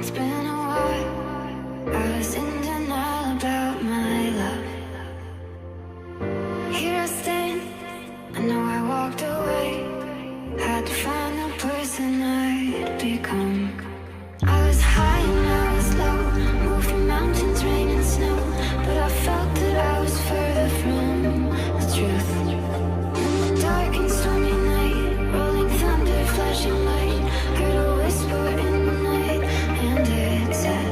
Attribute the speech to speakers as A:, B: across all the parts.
A: it's been a while. I was in denial about my love. Here I stand, I know I walked away. Had to find the person I'd become. I was high and I was low, moving mountains, rain and snow. But I felt that I was further from the truth. Dark and stormy night, rolling thunder, flashing light. Heard a whisper in the night, and it said,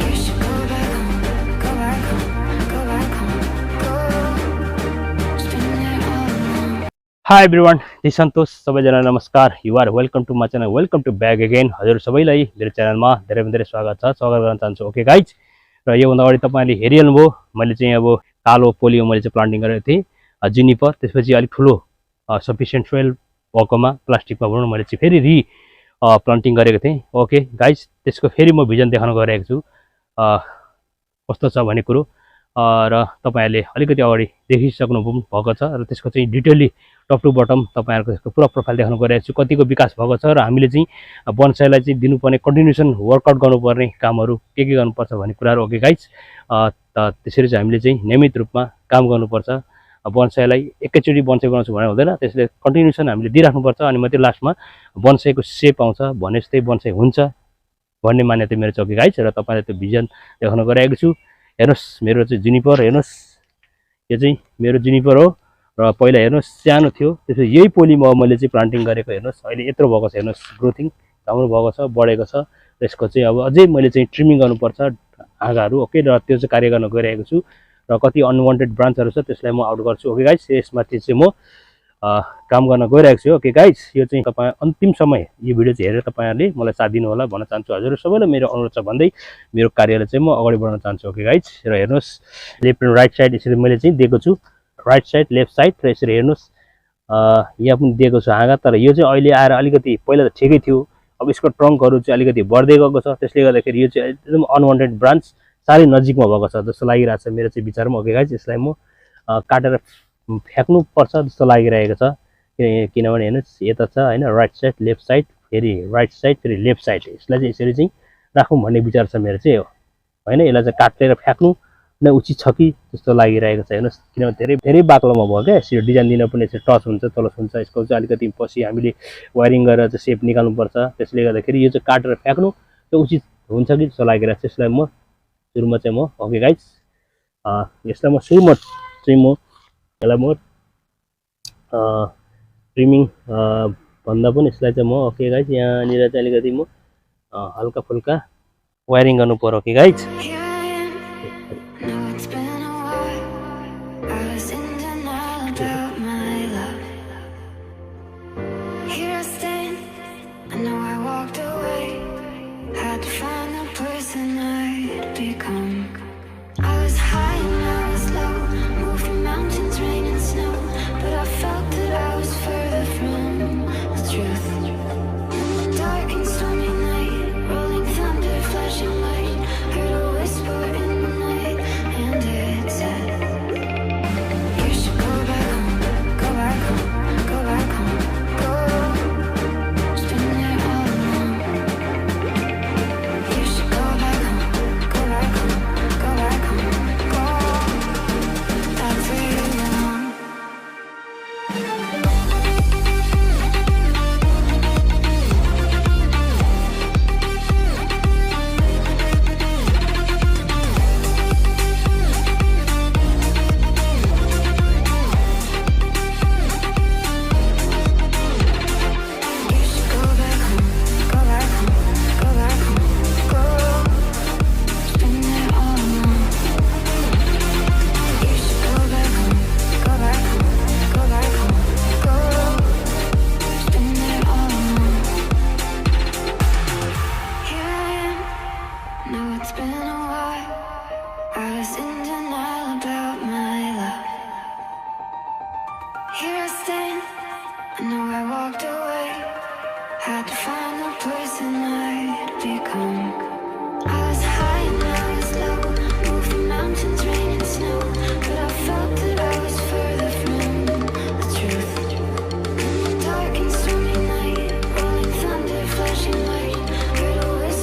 A: you should go back home, go back home, go back home, go. Just been there all along.
B: Hi everyone, this is Santosh. सबैजना नमस्कार. You are welcome to my channel. Welcome to back again. हजुर सबैलाई मेरो च्यानलमा धेरै स्वागत छ. स्वागत गर्न चाहन्छु. ओके गाइज, र योभन्दा अगाडि तपाईले हेरिहाल्नुभयो मैले चाहिँ अब कालो पोलियो मैले चाहिँ प्लान्टिङ गरेको थिएँ जुनिपर. त्यसपछि अलिक ठुलो सफिसिएन्ट सोइल भएकोमा प्लास्टिकमा बनाउन मैले चाहिँ फेरि प्लान्टिङ गरेको थिएँ. ओके गाइज, त्यसको फेरि म भिजन देखाउन गइरहेको छु कस्तो छ भन्ने कुरो. र तपाईहरुले अलिकति अगाडि देखिसक्नु भएको छ र त्यसको चाहिँ डिटेलली टप टु बटम तपाईहरुको त्यसको पुरा प्रोफाइल देखाउन गइरहेको छु. कतिको विकास भएको छ र हामीले चाहिँ बोन्साईलाई चाहिँ दिनुपर्ने कन्टिन्युसन वर्कआउट गर्नुपर्ने कामहरु के गर्नुपर्छ भन्ने कुराहरु. ओके गाइज, त त्यसरी चाहिँ हामीले चाहिँ नियमित रूपमा काम गर्नुपर्छ. बोन्साईलाई एकैचोटी बोन्साई बनाउँछु भने हुँदैन, त्यसले कन्टिन्युसन हामीले दिइराख्नुपर्छ. अनि मात्रै लास्टमा बोन्साईको सेप आउँछ, भने जस्तै बोन्साई हुन्छ भन्ने मान्यता मेरो छ. ओके गाइज, र तपाईलाई त्यो भिजन देखाउन गइरहेको छु. हेर्नुस्, मेरो चाहिँ जुनिपर हेर्नुस्, यो चाहिँ मेरो जुनिपर हो. र पहिला हेर्नुस् सानो थियो, त्यसपछि यही पोलीमा मैले चाहिँ प्लान्टिङ गरेको. हेर्नुस् अहिले यत्रो भएको छ, हेर्नुस् ग्रोथिङ राम्रो भएको छ, बढेको छ. त्यसको चाहिँ अब अझै मैले चाहिँ ट्रिमिङ गर्नुपर्छ हाँगाहरू. ओके, र त्यो चाहिँ कार्य गर्न गइरहेको छु. र कति अनवान्टेड ब्रान्चहरू छ त्यसलाई म आउट गर्छु. ओके गाइज, यसमाथि चाहिँ म काम गर्न गइरहेको छु. ओके गाइज, यो चाहिँ तपाईँ अन्तिम समय यो भिडियो चाहिँ हेरेर तपाईहरुले मलाई साथ दिनु होला भन्न चाहन्छु. हजुर सबैलाई मेरो अनुरोध छ भन्दै मेरो कार्यलाई चाहिँ म अगाडि बढाउन चाहन्छु. ओके गाइज, र हेर्नुस् लेफ्ट एन्ड राइट साइड यसरी मैले चाहिँ दिएको छु. राइट साइड लेफ्ट साइड, र यसरी हेर्नुस् यहाँ पनि दिएको छु हाँगा. तर यो चाहिँ अहिले आएर अलिकति पहिला त ठिकै थियो, अब यसको ट्रङ्कहरू चाहिँ अलिकति बढ्दै गएको छ. त्यसले गर्दाखेरि यो चाहिँ एकदम अनवान्टेड ब्रान्च साह्रै नजिकमा भएको छ जस्तो लागिरहेको छ मेरो चाहिँ विचारमा. ओके गाइज, यसलाई म काटेर फ्याक्नु पर्छ जस्तो लागिरहेको छ. किनभने हेर्नुस् यता छ हैन, राइट साइड लेफ्ट साइड, फेरि राइट साइड, फेरि लेफ्ट साइड. यसलाई चाहिँ यसरी चाहिँ राखौँ भन्ने विचार छ मेरो चाहिँ हैन. यसलाई चाहिँ काटेर फ्याक्नु नै उचित छ कि जस्तो लागिरहेको छ. हेर्नुस् किनभने धेरै बाक्लोमा भयो क्या, यसरी डिजाइन दिन पनि यसरी टच हुन्छ तलस हुन्छ. यसको चाहिँ अलिकति पछि हामीले वायरिङ गरेर चाहिँ सेप निकाल्नुपर्छ. त्यसले गर्दाखेरि यो चाहिँ काटेर फ्याक्नु त्यो उचित हुन्छ कि जस्तो लागिरहेको छ. यसलाई म सुरुमा चाहिँ म ओके गाइज, यसलाई म सुरुमा चाहिँ म यसलाई म ट्रिमिङ भन्दा पनि यसलाई चाहिँ म ओके गाइज यहाँनिर चाहिँ अलिकति म हल्का फुल्का वायरिङ गर्नु पर्यो. Okay guys,
A: Here I am, know it's been a while. I was in denial about my love. Here I stand, I know I walked away. Had to find the person I'd become. I was high and I was low, moving mountains, rain and snow. But I felt that I was further from the truth. Dark and stormy night, rolling thunder, flashing light. Heard a whisper in the night, and it said, you should go back home, go back home, go back home, go. Just been there all along. You should go back home, go back home, go back home, go. That's where you belong. You should go back home, go back home, go back home, go. Just been there all along. You should go back home, go back home, go back home, go. Just been there all along. Here I am, know it's been a while. I was in denial about my love. Here I stand, I know I walked away. Had to find the person I'd become. I was high and I was low, moving mountains, rain and snow. But I felt that I was further from the truth. Dark and stormy night, rolling thunder, flashing light. Heard a whisper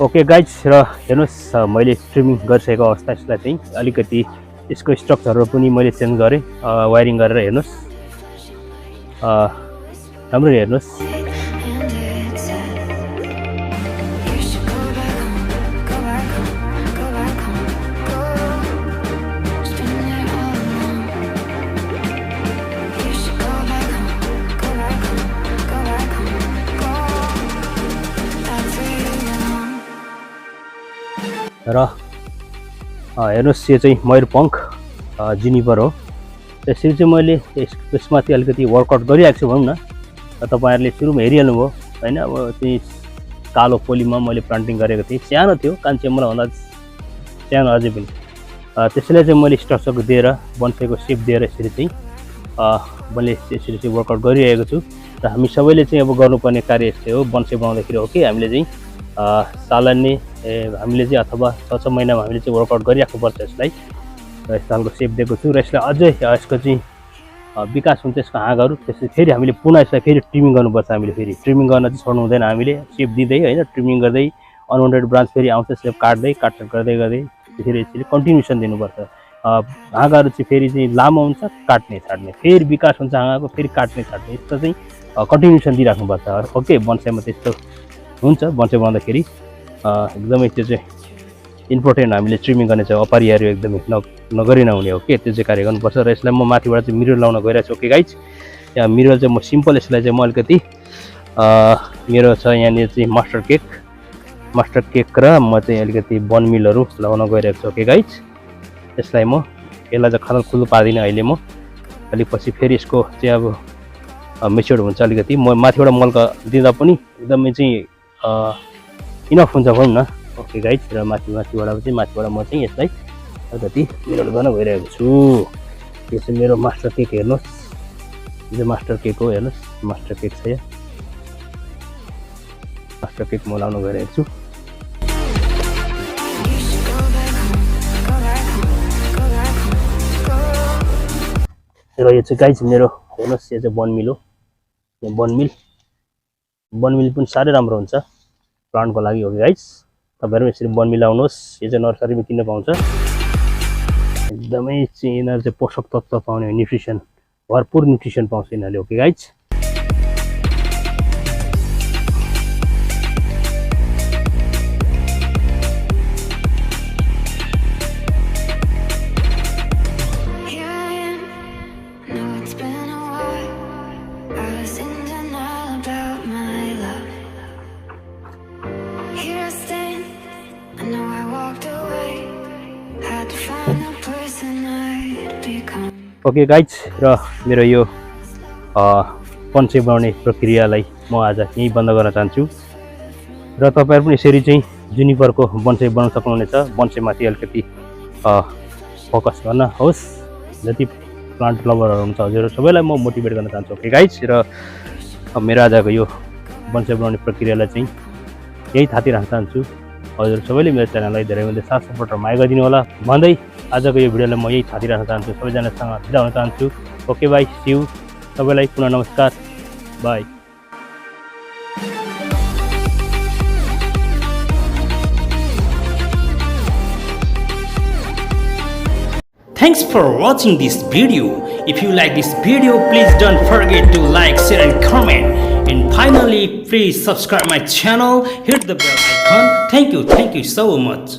B: okay guys, र हेर्नुहोस् मैले ट्रिमिङ गरिसकेको अवस्था यसलाई चाहिँ अलिकति यसको स्ट्रक्चरहरू पनि मैले चेन्ज गरेँ वायरिङ गरेर। हेर्नुहोस् राम्ररी हेर्नुहोस्।
A: And it said, you should go back home, go back home, go back home, go. It's been there all along. You should go back home, go back home, go back home, go. That's where you belong.
B: र हेर्नुहोस् यो चाहिँ मयूरपङ्ख juniper हो। त्यसरी चाहिँ मैले यसमाथि अलिकति वर्कआउट गरिरहेको छु भनौँ न। तपाईँहरूले सुरुमा हेरिहाल्नुभयो होइन। अब चाहिँ कालो पोलीमा मैले प्लान्टिङ गरेको थिएँ, सानो थियो, कान्छे मलाइभन्दा सानो अझै पनि। त्यसैलाई चाहिँ मैले स्ट्रक्चरको दिएर बन्साईको सेप दिएर यसरी चाहिँ मैले यसरी चाहिँ वर्कआउट गरिरहेको छु। र हामी सबैले चाहिँ अब गर्नुपर्ने कार्य यस्तै हो। बन्साई बनाउँदाखेरि हो कि हामीले चाहिँ सालान्ने हामीले चाहिँ अथवा 6 महिनामा हामीले चाहिँ वर्कआउट गरिराख्नुपर्छ यसलाई। र यस्तो खालको सेप दिएको छु। र यसलाई अझै यसको चाहिँ विकास हुन्छ यसको हाँगहरू। त्यसपछि फेरि हामीले पुनः यसलाई फेरि ट्रिमिङ गर्नुपर्छ। हामीले फेरि ट्रिमिङ गर्न चाहिँ छोड्नु हुँदैन। हामीले सेप दिँदै होइन, ट्रिमिङ गर्दै अनवान्टेड ब्रान्च फेरि आउँछ, सेप काट्दै गर्दै त्यसरी यसरी कन्टिन्युसन दिनुपर्छ। हाँगाहरू चाहिँ फेरि चाहिँ लामो हुन्छ, काट्ने छाड्ने, फेरि विकास हुन्छ हाँगाको, फेरि काट्ने छाड्ने, यस्तो चाहिँ कन्टिन्युसन दिइराख्नुपर्छ। ओके, बन्साईमा त्यस्तो हुन्छ। बन्साई बनाउँदाखेरि एकदमै त्यो चाहिँ इम्पोर्टेन्ट, हामीले ट्रिमिङ गर्ने चाहिँ अपरिहार्य, एकदमै नगरी नहुने हो के, त्यो चाहिँ कार्य गर्नुपर्छ। र यसलाई म माथिबाट चाहिँ मिरर लाउन गइरहेको छु। ओके गाइज, यहाँ मिरर चाहिँ म सिम्पल यसलाई चाहिँ म अलिकति मेरो छ यहाँनिर चाहिँ मास्टर केक र म चाहिँ अलिकति बनमिलहरू लगाउन गइरहेको छु। ओके गाइज, यसलाई म यसलाई चाहिँ खलल खुल्लो पार्दिनँ अहिले। म अलिक पछि फेरि यसको चाहिँ अब मेच्योर हुन्छ अलिकति। म माथिबाट मल्का दिँदा पनि एकदमै चाहिँ इनफ हुन्छ भनौँ न। ओके गाइज, र माथिबाट म चाहिँ यसलाई अलिकति मिरर गर्न गइरहेको छु। यो चाहिँ मेरो मास्टर केक हेर्नुहोस्, यो चाहिँ मास्टर केक हो। हेर्नुहोस् मास्टर केक छ, यहाँ मास्टर केक म लाउन गइरहेको छु।
A: You should go back home, go back home, go back home, go.
B: र यो चाहिँ गाइज मेरो हेर्नुहोस्, यो चाहिँ बनमिल हो। यो बनमिल पनि साह्रै राम्रो हुन्छ प्लान्टको लागि। हो गाइज, तपाईँहरू यसरी बनमिल आउनुहोस्। यो चाहिँ नर्सरीमा किन्न पाउँछ। एकदमै चाहिँ यिनीहरू चाहिँ पोषक तत्त्व पाउने, न्युट्रिसन, भरपुर न्युट्रिसन पाउँछ यिनीहरूले। Okay guys,
A: Here I am, know it's been a while. I was in denial about my love. Here I stand, I know I walked away. Had to find the person I'd become.
B: Okay guys, र मेरो यो बन्साई बनाउने प्रक्रियालाई म आज यहीँ बन्द गर्न चाहन्छु। र तपाईँहरू पनि यसरी चाहिँ जुनिपरको बन्साई बनाउन सक्नुहुनेछ। बन्साईमाथि अलिकति फोकस गर्न होस्। जति प्लान्ट लभरहरू हुन्छ हजुर सबैलाई म मोटिभेट गर्न चाहन्छु। ओके गाइज, र मेरो आजको यो बन्साई बनाउने प्रक्रियालाई चाहिँ यही थाती राख्न चाहन्छु। हजुर सबैले मेरो च्यानललाई धेरै साथ सपोर्ट र माया गरिदिनु होला भन्दै आजको यो भिडियोलाई म यही थाती राख्न चाहन्छु। सबैजनासँग बिदा हुन चाहन्छु। ओके बाई, सिउ। सबैलाई पुनः नमस्कार, by.
C: Thanks for watching this video. If you like this video, please don't forget to like, share and comment. And finally, please subscribe my channel, hit the bell icon. Thank you so much.